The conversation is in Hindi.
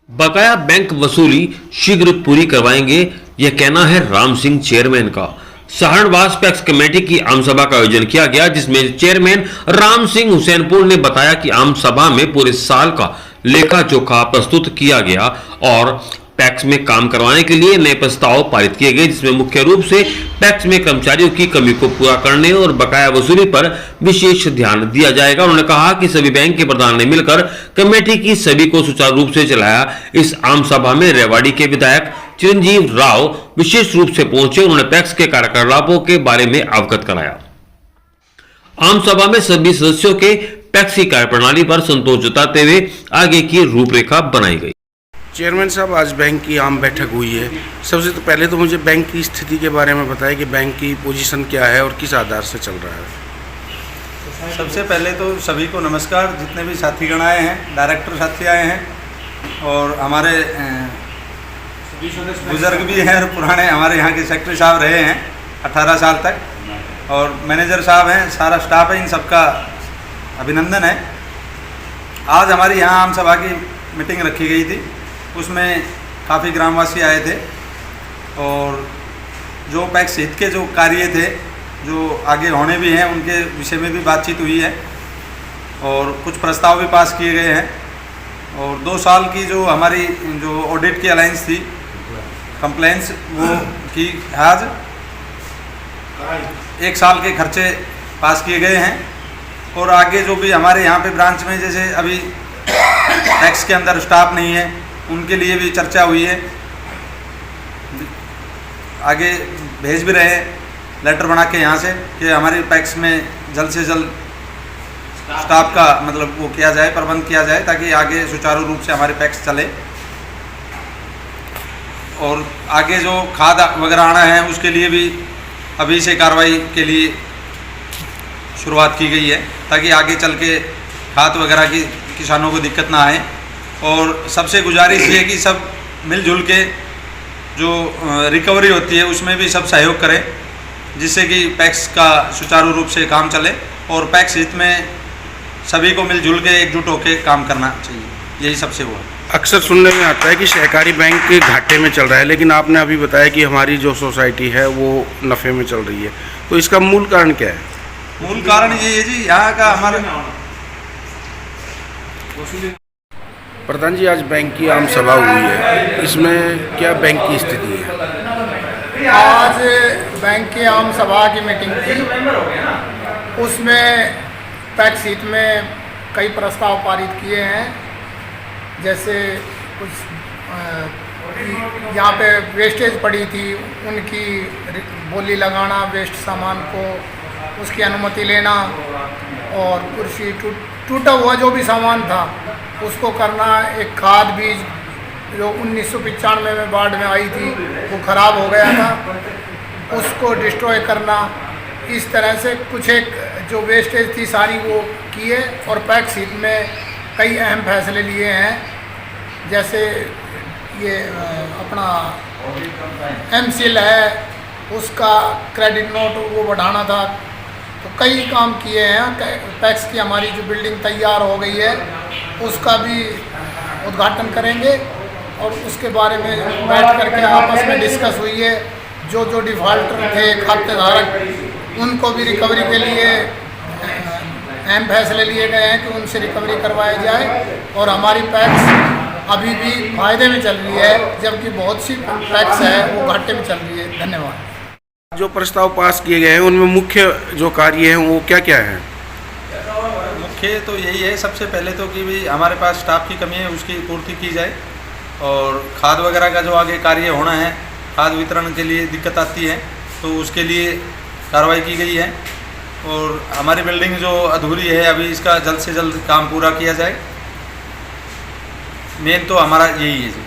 बकाया बैंक वसूली शीघ्र पूरी करवाएंगे, यह कहना है राम सिंह चेयरमैन का। सहारनवास पैक्स कमेटी की आमसभा का आयोजन किया गया, जिसमें चेयरमैन राम सिंह हुसैनपुर ने बताया कि आमसभा में पूरे साल का लेखा जोखा प्रस्तुत किया गया और पैक्स में काम करवाने के लिए नए प्रस्ताव पारित किए गए, जिसमें मुख्य रूप से पैक्स में कर्मचारियों की कमी को पूरा करने और बकाया वसूली पर विशेष ध्यान दिया जाएगा। उन्होंने कहा कि सभी बैंक के प्रधान ने मिलकर कमेटी की सभी को सुचारू रूप से चलाया। इस आम सभा में रेवाड़ी के विधायक चिरंजीव राव विशेष रूप से पहुंचे। उन्होंने पैक्स के कार्यकलापों के बारे में अवगत कराया। आम सभा में सभी सदस्यों के पैक्स की कार्यप्रणाली पर संतोष जताते हुए आगे की रूपरेखा बनाई गई। चेयरमैन साहब, आज बैंक की आम बैठक हुई है। सबसे तो पहले तो मुझे बैंक की स्थिति के बारे में बताएं कि बैंक की पोजीशन क्या है और किस आधार से चल रहा है। सबसे पहले तो सभी को नमस्कार। जितने भी साथीगण आए हैं, डायरेक्टर साथी आए हैं और हमारे बुजुर्ग भी हैं और पुराने हमारे यहाँ के सेक्रेटरी साहब रहे हैं 18 साल तक और मैनेजर साहब हैं, सारा स्टाफ है, इन सबका अभिनंदन है। आज हमारी यहाँ आम सभा की मीटिंग रखी गई थी, उसमें काफ़ी ग्रामवासी आए थे और जो पैक्स हित के जो कार्य थे जो आगे होने भी हैं उनके विषय में भी बातचीत हुई है और कुछ प्रस्ताव भी पास किए गए हैं। और 2 साल की जो हमारी जो ऑडिट की अलायंस थी, कंप्लेंट्स, वो की आज 1 साल के खर्चे पास किए गए हैं। और आगे जो भी हमारे यहाँ पे ब्रांच में जैसे अभी टैक्स के अंदर स्टाफ नहीं है, उनके लिए भी चर्चा हुई है। आगे भेज भी रहे लेटर बना के यहाँ से कि हमारे पैक्स में जल्द से जल्द स्टाफ का मतलब वो किया जाए, प्रबंध किया जाए ताकि आगे सुचारू रूप से हमारे पैक्स चले। और आगे जो खाद वगैरह आना है उसके लिए भी अभी से कार्रवाई के लिए शुरुआत की गई है ताकि आगे चल के खाद वगैरह की किसानों को दिक्कत ना आए। और सबसे गुजारिश ये है कि सब मिलजुल के जो रिकवरी होती है उसमें भी सब सहयोग करें, जिससे कि पैक्स का सुचारू रूप से काम चले और पैक्स हित में सभी को मिलजुल के एकजुट होकर काम करना चाहिए, यही सबसे वो है। अक्सर सुनने में आता है कि सहकारी बैंक घाटे में चल रहा है, लेकिन आपने अभी बताया कि हमारी जो सोसाइटी है वो नफ़े में चल रही है, तो इसका मूल कारण क्या है? मूल कारण ये है जी, यहाँ का हमारा प्रधान जी, आज बैंक की आम सभा हुई है, इसमें क्या बैंक की स्थिति है? आज बैंक की आम सभा की मीटिंग थी, उसमें पैक्स हित में कई प्रस्ताव पारित किए हैं। जैसे कुछ यहाँ पे वेस्टेज पड़ी थी, उनकी बोली लगाना, वेस्ट सामान को उसकी अनुमति लेना और कुर्सी टूटा हुआ जो भी सामान था उसको करना। एक खाद बीज जो 1995 में बाढ़ में आई थी वो ख़राब हो गया था, उसको डिस्ट्रॉय करना। इस तरह से कुछ एक जो वेस्टेज थी सारी वो किए और पैक्स हित में कई अहम फैसले लिए हैं। जैसे ये अपना एमसीएल है, उसका क्रेडिट नोट वो बढ़ाना था, तो कई काम किए हैं। पैक्स की हमारी जो बिल्डिंग तैयार हो गई है उसका भी उद्घाटन करेंगे और उसके बारे में बैठ करके आपस में डिस्कस हुई है। जो जो डिफ़ॉल्टर थे, खातेधारक, उनको भी रिकवरी के लिए अहम फैसले लिए गए हैं कि उनसे रिकवरी करवाई जाए। और हमारी पैक्स अभी भी फायदे में चल रही है, जबकि बहुत सी पैक्स है वो घाटे में चल रही है। धन्यवाद। जो प्रस्ताव पास किए गए हैं उनमें मुख्य जो कार्य हैं वो क्या क्या हैं? मुख्य तो यही है, सबसे पहले तो कि भी हमारे पास स्टाफ की कमी है, उसकी पूर्ति की जाए। और खाद वगैरह का जो आगे कार्य होना है, खाद वितरण के लिए दिक्कत आती है तो उसके लिए कार्रवाई की गई है। और हमारी बिल्डिंग जो अधूरी है अभी, इसका जल्द से जल्द काम पूरा किया जाए। मेन तो हमारा यही है जी।